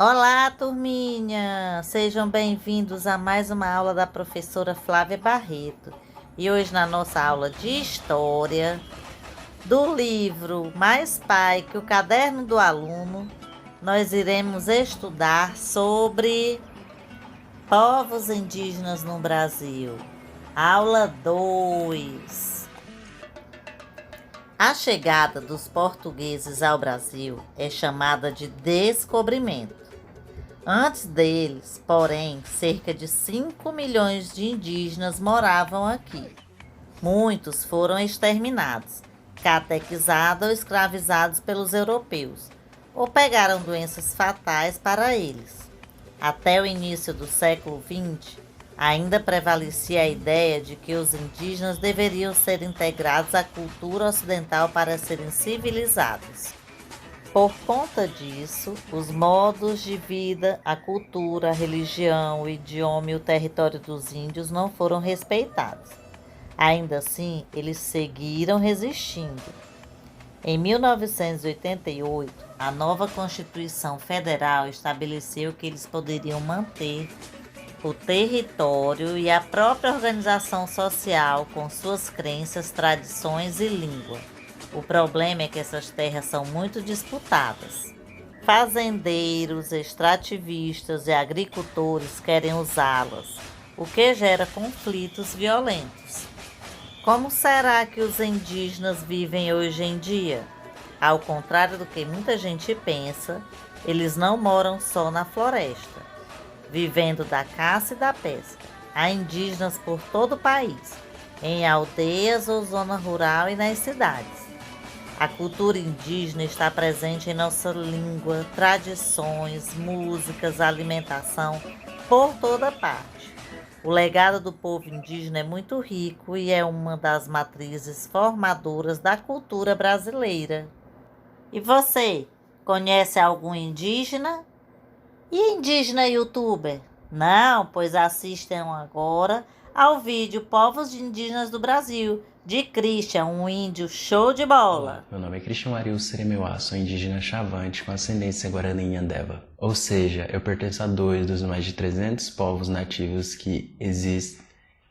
Olá, turminha! Sejam bem-vindos a mais uma aula da professora Flávia Barreto. E hoje, na nossa aula de História, do livro Mais Pai que o Caderno do Aluno, nós iremos estudar sobre povos indígenas no Brasil. Aula 2. A chegada dos portugueses ao Brasil é chamada de descobrimento. Antes deles, porém, cerca de 5 milhões de indígenas moravam aqui. Muitos foram exterminados, catequizados ou escravizados pelos europeus, ou pegaram doenças fatais para eles. Até o início do século XX, ainda prevalecia a ideia de que os indígenas deveriam ser integrados à cultura ocidental para serem civilizados. Por conta disso, os modos de vida, a cultura, a religião, o idioma e o território dos índios não foram respeitados. Ainda assim, eles seguiram resistindo. Em 1988, a nova Constituição Federal estabeleceu que eles poderiam manter o território e a própria organização social com suas crenças, tradições e língua. O problema é que essas terras são muito disputadas. Fazendeiros, extrativistas e agricultores querem usá-las, o que gera conflitos violentos. Como será que os indígenas vivem hoje em dia? Ao contrário do que muita gente pensa, eles não moram só na floresta, vivendo da caça e da pesca. Há indígenas por todo o país, em aldeias ou zona rural e nas cidades. A cultura indígena está presente em nossa língua, tradições, músicas, alimentação, por toda parte. O legado do povo indígena é muito rico e é uma das matrizes formadoras da cultura brasileira. E você, conhece algum indígena? E indígena youtuber? Não, pois assistam agora ao vídeo Povos Indígenas do Brasil, de Christian, um índio show de bola. Olá, meu nome é Christian Ariel Seremeuá, sou indígena Chavante com ascendência Guarani e Andeva. Ou seja, eu pertenço a 2 dos mais de 300 povos nativos que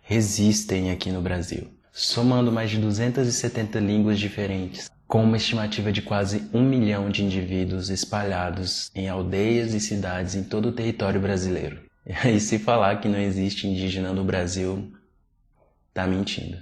resistem aqui no Brasil, somando mais de 270 línguas diferentes, com uma estimativa de quase 1 milhão de indivíduos espalhados em aldeias e cidades em todo o território brasileiro. E se falar que não existe indígena no Brasil, tá mentindo.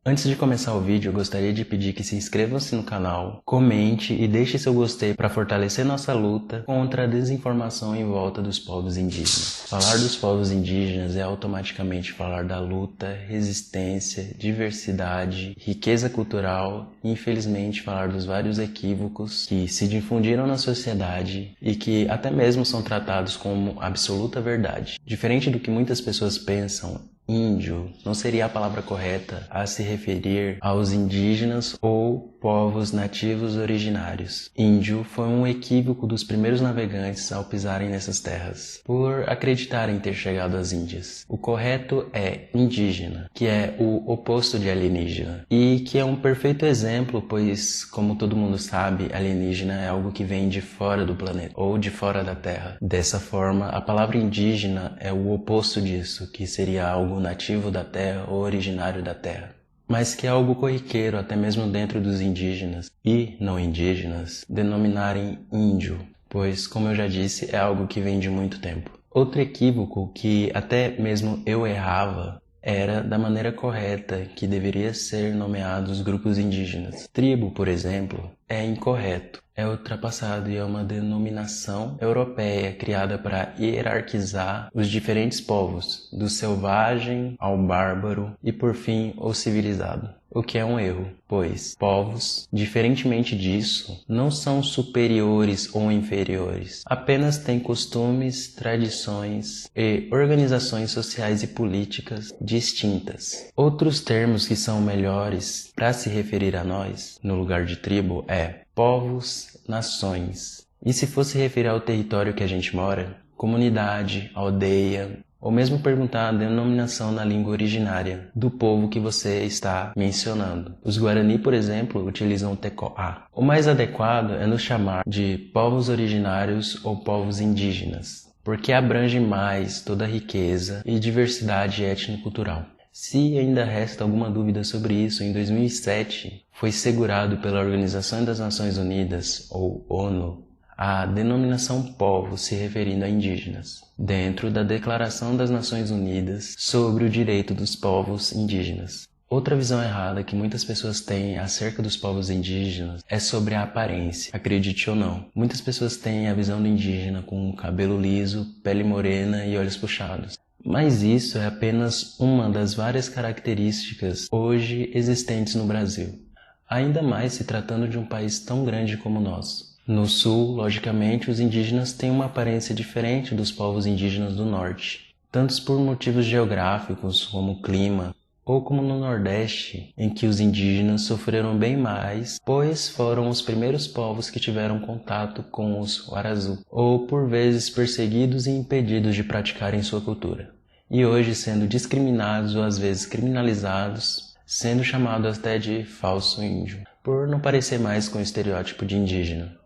Antes de começar o vídeo, eu gostaria de pedir que se inscrevam-se no canal, comente e deixe seu gostei para fortalecer nossa luta contra a desinformação em volta dos povos indígenas. Falar dos povos indígenas é automaticamente falar da luta, resistência, diversidade, riqueza cultural e, infelizmente, falar dos vários equívocos que se difundiram na sociedade e que até mesmo são tratados como absoluta verdade. Diferente do que muitas pessoas pensam, índio não seria a palavra correta a se referir aos indígenas ou povos nativos originários. Índio foi um equívoco dos primeiros navegantes ao pisarem nessas terras, por acreditarem ter chegado às Índias. O correto é indígena, que é o oposto de alienígena, e que é um perfeito exemplo, pois, como todo mundo sabe, alienígena é algo que vem de fora do planeta, ou de fora da Terra. Dessa forma, a palavra indígena é o oposto disso, que seria algo nativo da terra ou originário da terra, mas que é algo corriqueiro até mesmo dentro dos indígenas e não indígenas denominarem índio, pois, como eu já disse, é algo que vem de muito tempo. Outro equívoco que até mesmo eu errava era da maneira correta que deveria ser nomeados os grupos indígenas. Tribo, por exemplo, é incorreto. É ultrapassado e é uma denominação europeia criada para hierarquizar os diferentes povos, do selvagem ao bárbaro e, por fim, ao civilizado. O que é um erro, pois povos, diferentemente disso, não são superiores ou inferiores, apenas têm costumes, tradições e organizações sociais e políticas distintas. Outros termos que são melhores para se referir a nós, no lugar de tribo, é povos, nações. E se fosse referir ao território que a gente mora, comunidade, aldeia ou mesmo perguntar a denominação na língua originária do povo que você está mencionando. Os Guarani, por exemplo, utilizam o tecoá. O mais adequado é nos chamar de povos originários ou povos indígenas, porque abrange mais toda a riqueza e diversidade étnico-cultural. Se ainda resta alguma dúvida sobre isso, em 2007 foi segurado pela Organização das Nações Unidas, ou ONU, a denominação povos se referindo a indígenas, dentro da Declaração das Nações Unidas sobre o direito dos povos indígenas. Outra visão errada que muitas pessoas têm acerca dos povos indígenas é sobre a aparência, acredite ou não. Muitas pessoas têm a visão do indígena com cabelo liso, pele morena e olhos puxados. Mas isso é apenas uma das várias características hoje existentes no Brasil, ainda mais se tratando de um país tão grande como o nosso. No sul, logicamente, os indígenas têm uma aparência diferente dos povos indígenas do norte, tanto por motivos geográficos como clima, ou como no Nordeste, em que os indígenas sofreram bem mais, pois foram os primeiros povos que tiveram contato com os Warazu, ou por vezes perseguidos e impedidos de praticarem sua cultura, e hoje sendo discriminados ou às vezes criminalizados, sendo chamados até de falso índio, por não parecer mais com o estereótipo de indígena.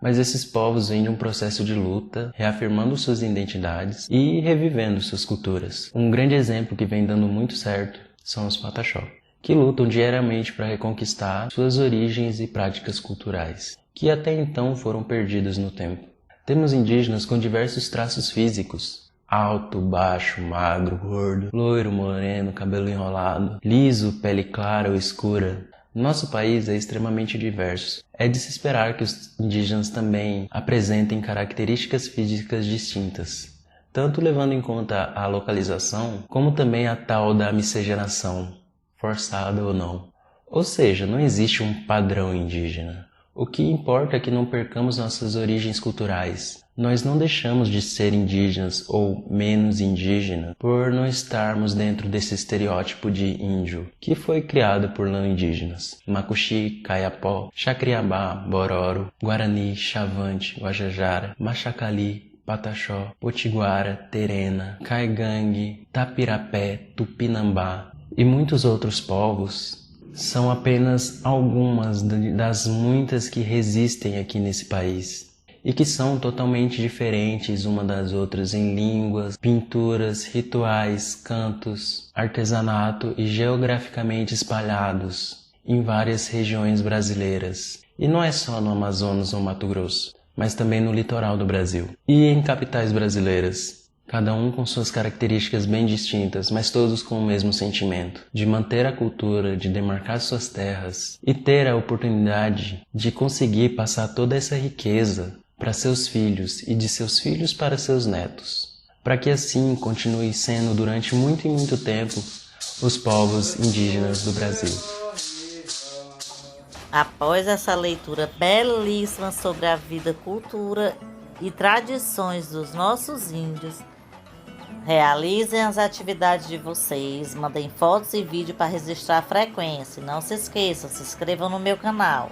Mas esses povos vêm de um processo de luta, reafirmando suas identidades e revivendo suas culturas. Um grande exemplo que vem dando muito certo são os Pataxó, que lutam diariamente para reconquistar suas origens e práticas culturais, que até então foram perdidas no tempo. Temos indígenas com diversos traços físicos: alto, baixo, magro, gordo, loiro, moreno, cabelo enrolado, liso, pele clara ou escura. Nosso país é extremamente diverso. É de se esperar que os indígenas também apresentem características físicas distintas, tanto levando em conta a localização, como também a tal da miscigenação, forçada ou não. Ou seja, não existe um padrão indígena. O que importa é que não percamos nossas origens culturais. Nós não deixamos de ser indígenas ou menos indígena por não estarmos dentro desse estereótipo de índio, que foi criado por não indígenas. Macuxi, Caiapó, Chacriabá, Bororo, Guarani, Chavante, Guajajara, Machacali, Pataxó, Potiguara, Terena, Caigangue, Tapirapé, Tupinambá e muitos outros povos são apenas algumas das muitas que resistem aqui nesse país e que são totalmente diferentes uma das outras em línguas, pinturas, rituais, cantos, artesanato e geograficamente espalhados em várias regiões brasileiras. E não é só no Amazonas ou Mato Grosso, mas também no litoral do Brasil e em capitais brasileiras, cada um com suas características bem distintas, mas todos com o mesmo sentimento, de manter a cultura, de demarcar suas terras e ter a oportunidade de conseguir passar toda essa riqueza para seus filhos e de seus filhos para seus netos, para que assim continue sendo durante muito e muito tempo os povos indígenas do Brasil. Após essa leitura belíssima sobre a vida, cultura e tradições dos nossos índios, realizem as atividades de vocês, mandem fotos e vídeo para registrar a frequência. Não se esqueçam, se inscrevam no meu canal.